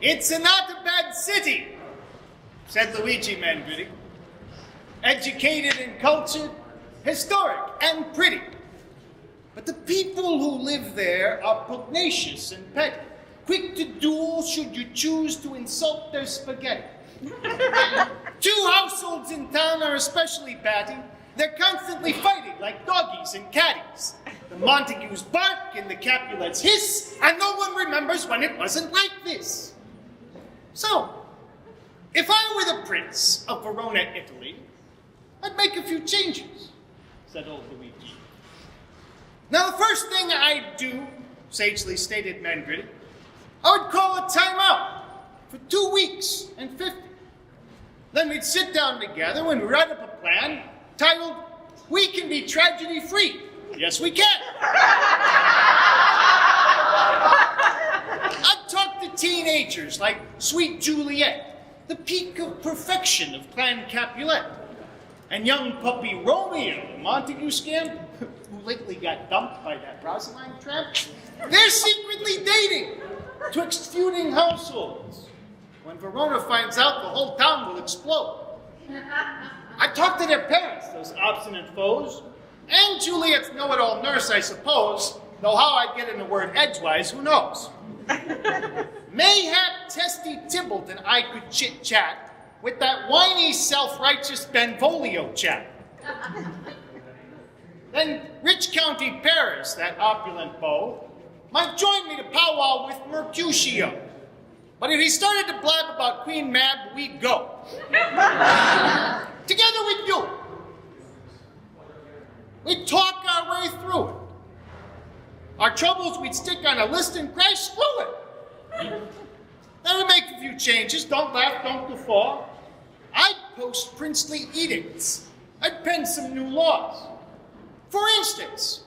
It's not a bad city, said Luigi Mandritti. Educated and cultured, historic and pretty. But the people who live there are pugnacious and petty, quick to duel should you choose to insult their spaghetti. 2 households in town are especially batty. They're constantly fighting like doggies and catties. The Montagues bark and the Capulets hiss, and no one remembers when it wasn't like this. So, if I were the Prince of Verona, Italy, I'd make a few changes, said old Luigi. Now, the first thing I'd do, sagely stated Mandritti, I would call a timeout for 2 weeks and 50. Then we'd sit down together and write up a plan titled, "We Can Be Tragedy-Free." Yes, we can. I'd talk to teenagers like sweet Juliet, the peak of perfection of Clan Capulet, and young puppy Romeo, the Montague scamp, who lately got dumped by that Rosaline tramp. They're secretly dating twixt feuding households. When Verona finds out, the whole town will explode. I talked to their parents, those obstinate foes, and Juliet's know-it-all nurse, I suppose, though how I'd get in the word edgewise, who knows? Mayhap Testy Tybalt and I could chit-chat with that whiny, self-righteous Benvolio chap. Then Rich County Paris, that opulent beau, might join me to powwow with Mercutio. But if he started to blab about Queen Mab, we'd go. Together we'd do it. We'd talk our way through it. Our troubles we'd stick on a list and cry, screw it. Then we'd make a few changes. Don't laugh, don't guffaw. I'd post princely edicts. I'd pen some new laws. For instance,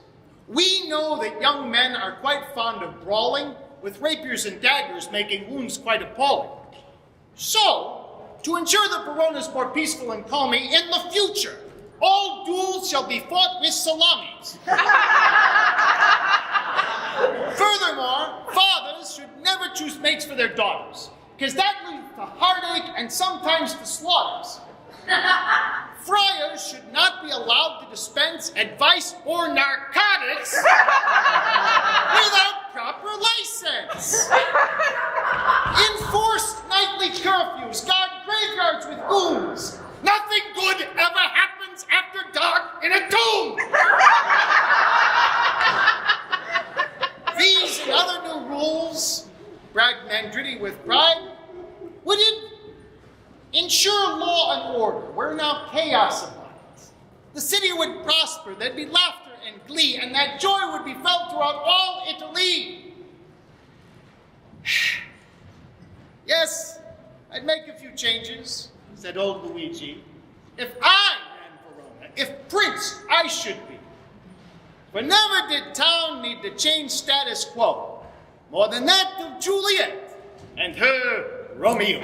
we know that young men are quite fond of brawling, with rapiers and daggers making wounds quite appalling. So, to ensure that Verona's more peaceful and calming in the future, all duels shall be fought with salamis. Furthermore, fathers should never choose mates for their daughters, because that leads to heartache and sometimes to slaughters. Friars should not be allowed to dispense advice or narcotics without proper license. Enforce nightly curfews, guard graveyards with goons. Nothing good ever happens after dark in a tomb. These and other new rules, bragged Mandritti with pride, would ensure law and order where now chaos abides. The city would prosper, there'd be laughter and glee, and that joy would be felt throughout all Italy. Yes, I'd make a few changes, said old Luigi. If I ran Verona, if prince I should be. For never did town need to change status quo, more than that of Juliet and her Romeo.